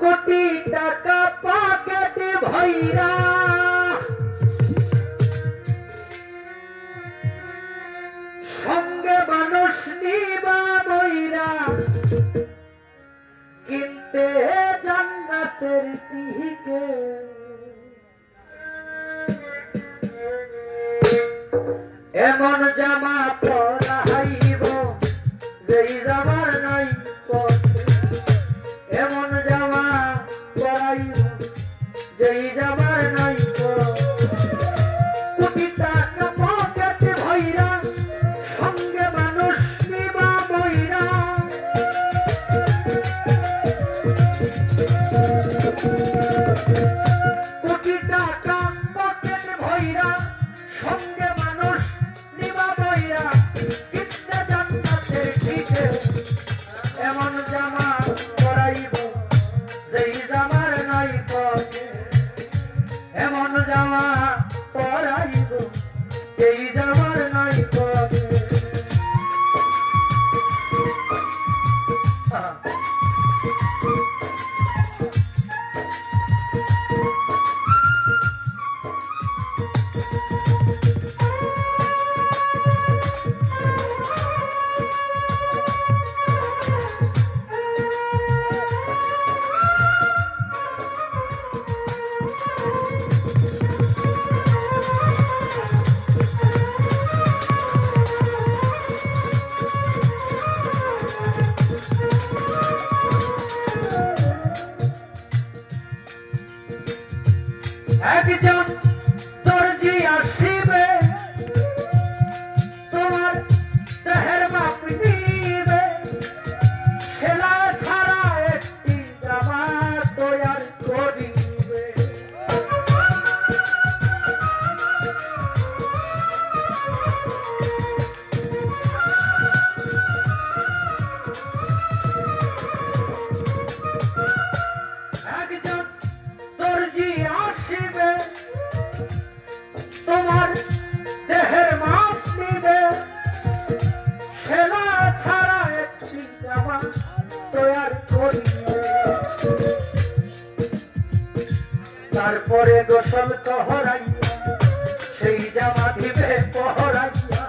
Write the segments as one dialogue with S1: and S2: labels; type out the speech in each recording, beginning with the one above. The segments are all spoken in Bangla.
S1: কোটি টাকা পকেটে ভৈরা সঙ্গে মানুষ নিবা বইরা কিনতে জান্নাতের টিকিট এমন জামা পরাইব যেই জামার নাই পথে এমন জামা পরাইব যেই জামার নাই কোটি টাকা পকেটে ভৈরা সঙ্গে মানুষ নিবা বইরা কোটি টাকা পকেটে ভৈরা সঙ্গে মানুষ নিবা বইরা কিনতে জান্নাতের টিকিট এমন জামা পরাইব যেই জামার নাই পথে এমন জামা পরাইব যেই জামার নাই পথে একজন দর্জি আসিবে তোমার দেহের মাপ নিবে সেলা ছাড়া একটি জামা তৈয়ার করিবে একজন দর্জি আসিবে তোমার দেহের মাপ নিবে সেলা ছাড়া একটি জামা তৈয়ার করিবে তারপরে গোসল কহরাইয়া সেই জামা দিবে পহরাইয়া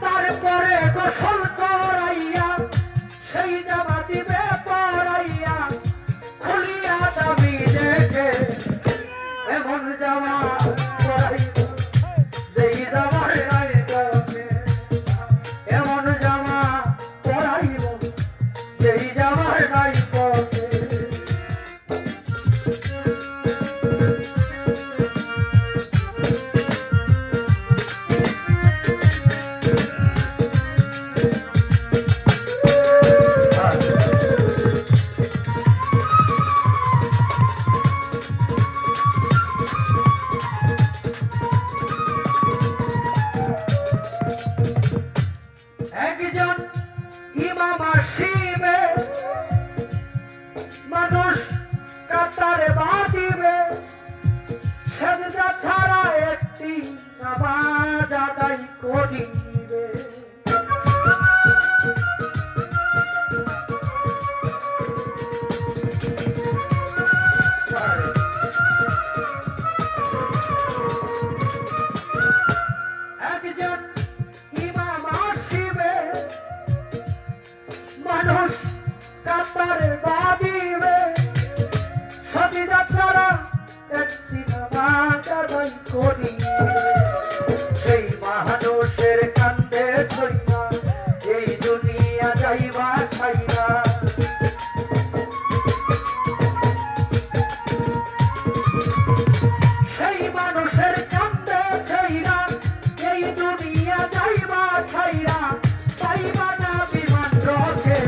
S1: তারপরে গোসল করাইয়া সেই জামা দিবে পরাইয়া খুলিয়া দাবি দেখে এমন জামা পরাইব যেই জামার নাই পথে এমন জামা পরাইব যেই জামার নাই পথে একজন ইমাম আসিবে মানুষ কাতারে বাঁধিবে সেজদা ছাড়া একটি নামাজ আদায় করিবে একজন ইমাম আসিবে মানুষ কাতারে বাঁধিবে সজিদা ছাড়া একটি নামাজ আদায় করিবে সেই মানুষের কান্দে ছইয়া এই দুনিয়া যাইবা ছাইরা সেই মানুষের কান্দে ছইরা এই দুনিয়া যাইবা ছাইরা পাইবা না বিমান রথে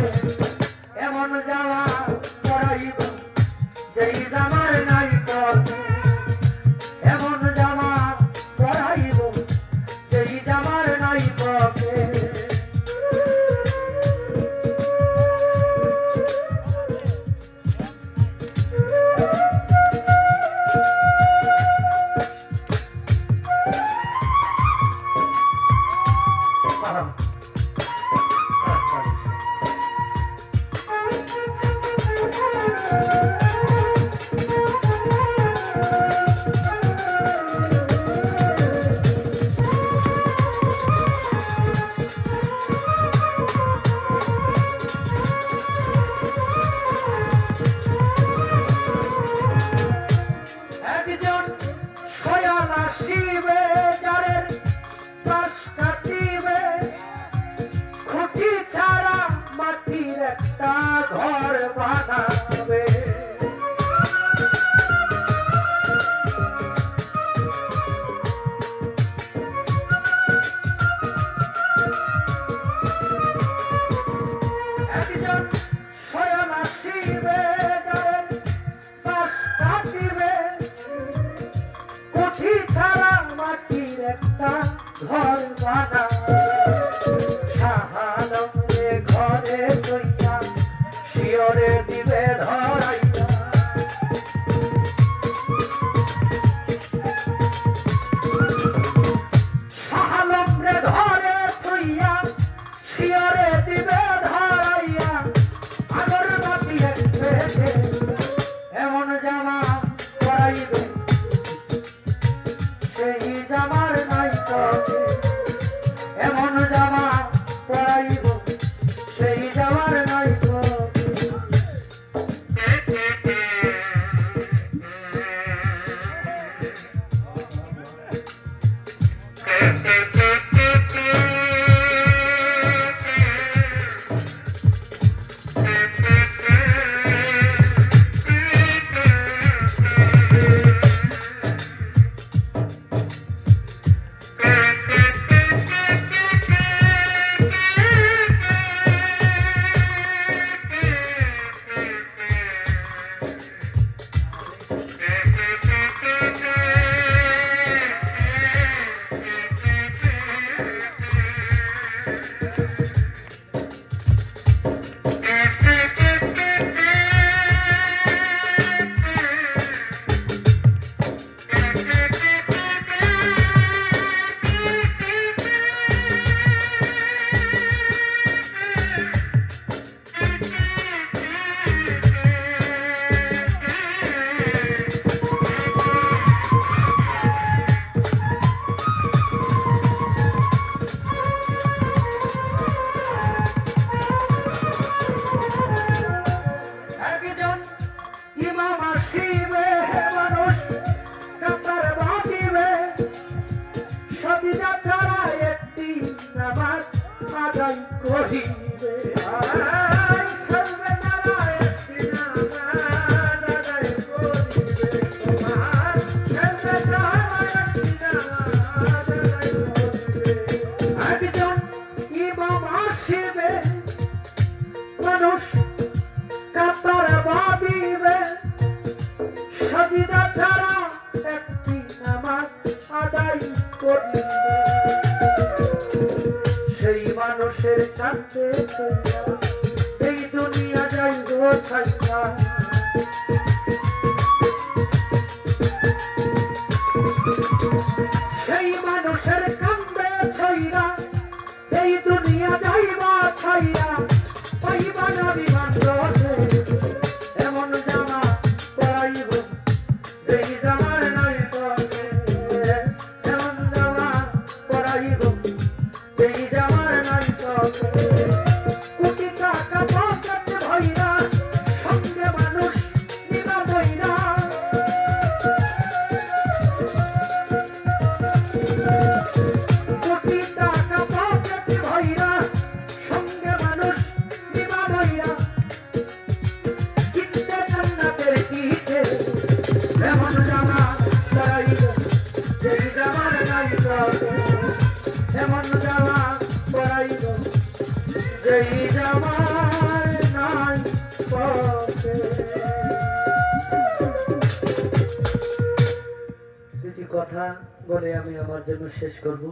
S1: এমন জামা পরাইব যেই জামার নাই পথে এমন জামা সারা মাটির একটা ঘর বানা শাহালম রে ঘরে লইয়া শিয়রে দিবে ধরাইয়া শাহালম রে ঘরে লইয়া শিয়রে দিবে ধরাইয়া আগর বাতি একটে এমন জামা পরাইবে সেই জামার নাই তবে এমন জামা পরাইব সেই জামার নাই তবে সেই মানুষের কাছে এই দুনিয়া যাইব ছাইয়া সেই মানুষের কান্দে ছাইরা এই দুনিয়া যাইবা ছাইয়া পাইবা না বিমান এমন জামা পরাইব সেই জামার নাই তবে এমন জামা পরাইব সেই জামার নাই তবে কোটি টাকা পকেট ভইরা সঙ্গে মানুষ নিবা বইরা কোটি টাকা পকেট ভইরা সঙ্গে মানুষ নিবা বইরা কিনতে জান্নাতের কিসে এমন জামা পরাইব সেই জামার নাই তবে এমন জামা পরাইব যেই জামার নাই তবে। দুটি কথা বলে আমি আমার জন্য শেষ করব।